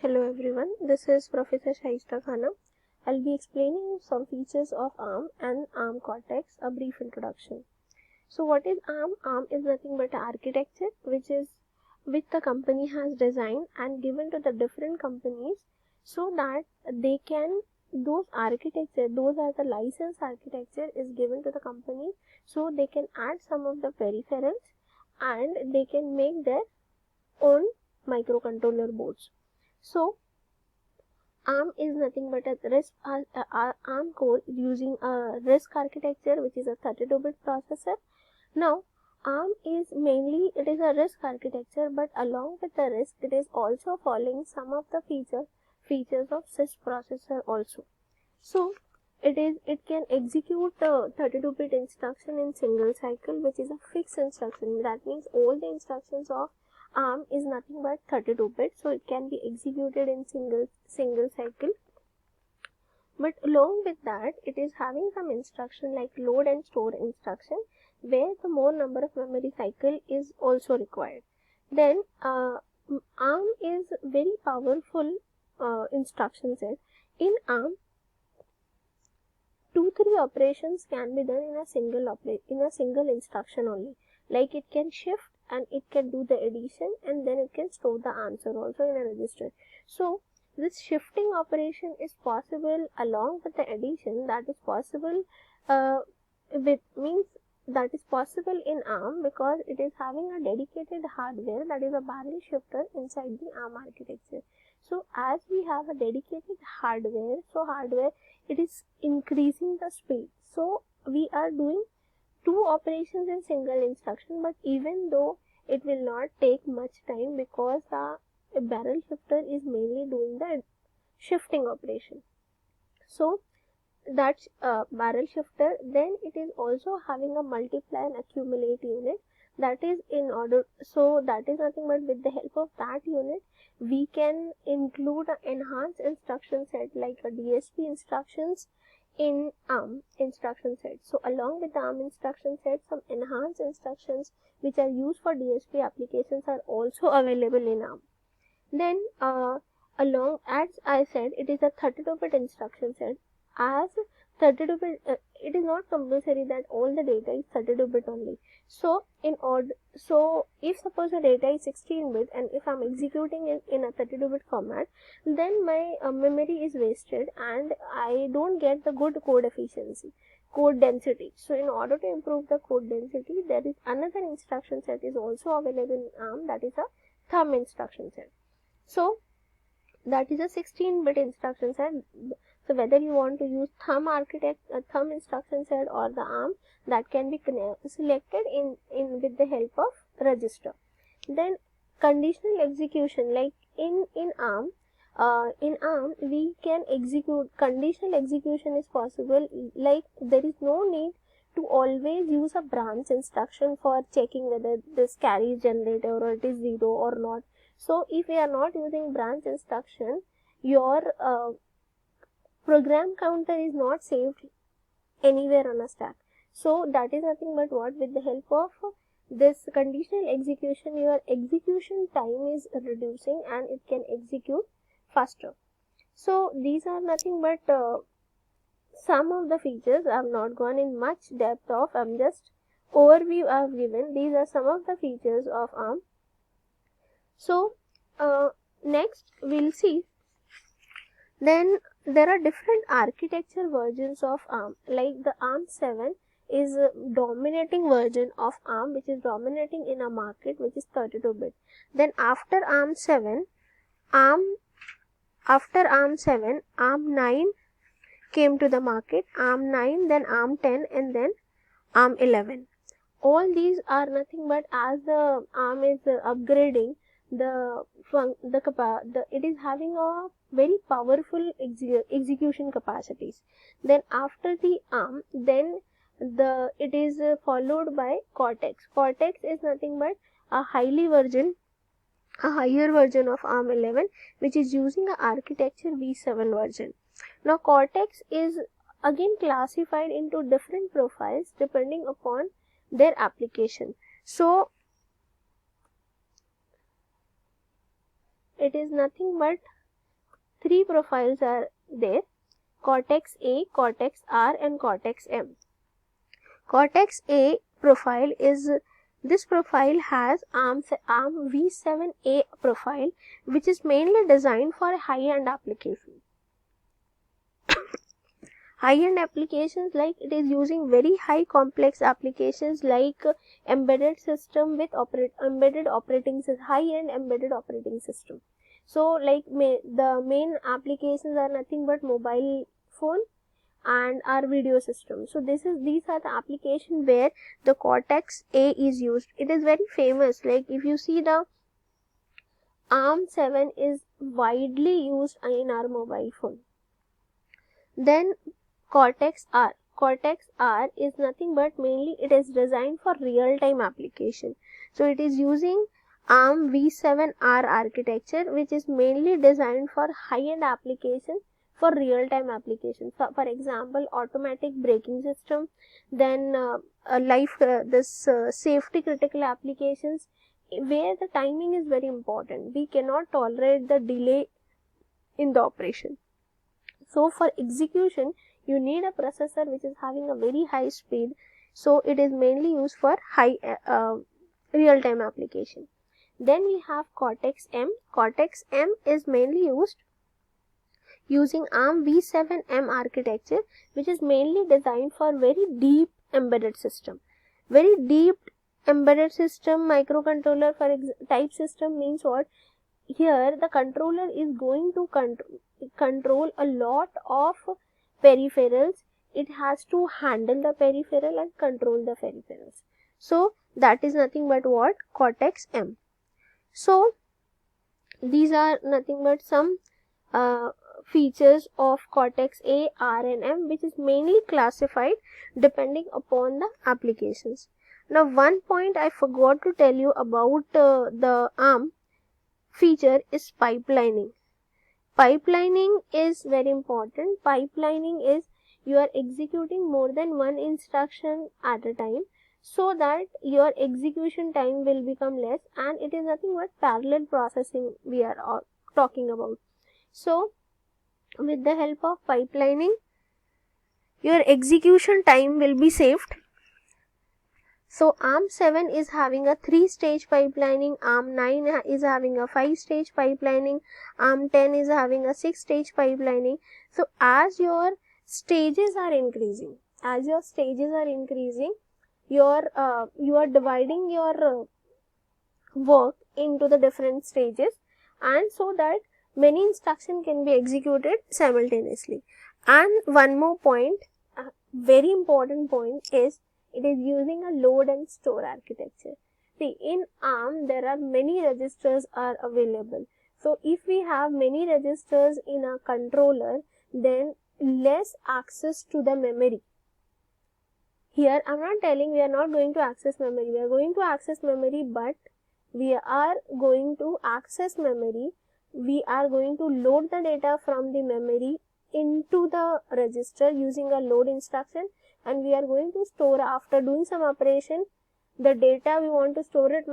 Hello everyone, this is Professor Shaista Khana. I'll be explaining some features of ARM and ARM Cortex, a brief introduction. So what is ARM? ARM is nothing but architecture which the company has designed and given to the different companies so that they can, those are the licensed architecture is given to the company so they can add some of the peripherals and they can make their own microcontroller boards. So ARM is nothing but a ARM core using a RISC architecture, which is a 32-bit processor. Now, ARM is mainly, it is a RISC architecture, but along with the RISC, it is also following some of the features of CISC processor also. So, it can execute the 32-bit instruction in single cycle, which is a fixed instruction. That means all the instructions of ARM is nothing but 32-bit, so it can be executed in single cycle. But along with that, it is having some instruction like load and store instruction, where the more number of memory cycle is also required. Then ARM is very powerful instruction set. In ARM, 2-3 operations can be done in a single instruction only. Like it can shift and it can do the addition and then it can store the answer also in a register. So this shifting operation is possible along with the addition, that is possible in ARM because it is having a dedicated hardware, that is a barrel shifter inside the ARM architecture. So as we have a dedicated hardware, it is increasing the speed. So we are doing 2 operations in single instruction, but even though it will not take much time because the barrel shifter is mainly doing the shifting operation. So that's barrel shifter. Then it is also having a multiply and accumulate unit. That is nothing but with the help of that unit we can include an enhanced instruction set like a DSP instructions in ARM instruction set. So along with the ARM instruction set, some enhanced instructions which are used for DSP applications are also available in ARM. Then as I said, it is a 32-bit instruction set. As 32-bit, it is not compulsory that all the data is 32-bit only. So if suppose the data is 16-bit and if I'm executing it in a 32-bit format, then my memory is wasted and I don't get the good code density. So in order to improve the code density, there is another instruction set is also available in ARM, that is a thumb instruction set. So that is a 16-bit instruction set. So whether you want to use thumb instruction set or the ARM, that can be selected in with the help of register. Then conditional execution, like in ARM we can execute conditional execution is possible. Like there is no need to always use a branch instruction for checking whether this carry is generated or it is 0 or not. So if we are not using branch instruction, your program counter is not saved anywhere on a stack. So that is nothing but what, with the help of this conditional execution, your execution time is reducing and it can execute faster. So these are nothing but some of the features. I have not gone in much depth of, I'm just overview I have given. These are some of the features of ARM. So next we'll see, then there are different architecture versions of ARM, like the ARM 7 is a dominating version of ARM which is dominating in a market which is 32-bit. Then after ARM 7, ARM 9 came to the market, ARM 9, then ARM 10 and then ARM 11. All these are nothing but as the ARM is upgrading, it is having a very powerful execution capacities. Then after the ARM, then it is followed by Cortex. Cortex is nothing but a higher version of ARM 11, which is using a architecture V7 version. Now Cortex is again classified into different profiles depending upon their application. So it is nothing but three profiles are there: Cortex A, Cortex R and Cortex M. Cortex A profile is, this profile has ARM V7A profile, which is mainly designed for high-end applications. High-end applications, like it is using very high complex applications like embedded system with embedded operating system, high-end embedded operating system. So like the main applications are nothing but mobile phone and our video system. So these are the application where the Cortex A is used. It is very famous. Like if you see, the ARM7 is widely used in our mobile phone. Then Cortex R. Cortex R is nothing but mainly it is designed for real-time application. So it is using ARM V7R architecture, which is mainly designed for high-end applications, for real-time applications. So for example, automatic braking system, then safety critical applications where the timing is very important. We cannot tolerate the delay in the operation. So for execution, you need a processor which is having a very high speed. So it is mainly used for high real-time application. Then we have Cortex M. Cortex M is mainly used using ARM V7M architecture, which is mainly designed for very deep embedded system. Very deep embedded system, microcontroller for type system means what? Here the controller is going to control a lot of peripherals. It has to handle the peripheral and control the peripherals. So that is nothing but what? Cortex M. So these are nothing but some features of Cortex A, R and M, which is mainly classified depending upon the applications. Now one point I forgot to tell you about the ARM feature is pipelining. Pipelining is very important. Pipelining is you are executing more than one instruction at a time, so that your execution time will become less, and it is nothing but parallel processing we are talking about. So with the help of pipelining, your execution time will be saved. So ARM7 is having a 3-stage pipelining, ARM9 is having a 5-stage pipelining, ARM10 is having a 6-stage pipelining. So as your stages are increasing, you are dividing your work into the different stages, and so that many instructions can be executed simultaneously. And one more point, very important point, is it is using a load and store architecture. See, in ARM there are many registers are available. So if we have many registers in a controller, then less access to the memory. Here I am not telling we are not going to access memory. We are going to access memory, but we are going to access memory. We are going to load the data from the memory into the register using a load instruction, and we are going to store, after doing some operation, the data we want to store it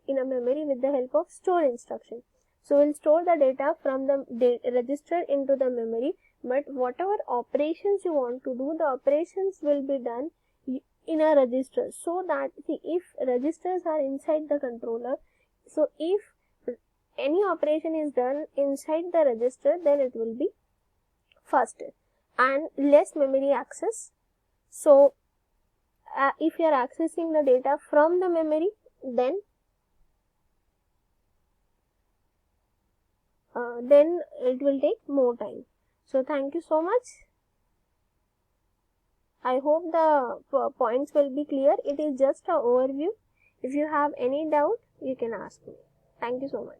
in a memory with the help of store instruction. So we'll store the data from the register into the memory, but whatever operations you want to do, the operations will be done in a register. So that, see, if registers are inside the controller, so if any operation is done inside the register, then it will be faster and less memory access. So if you are accessing the data from the memory, then it will take more time. So thank you so much. I hope the points will be clear. It is just an overview. If you have any doubt, you can ask me. Thank you so much.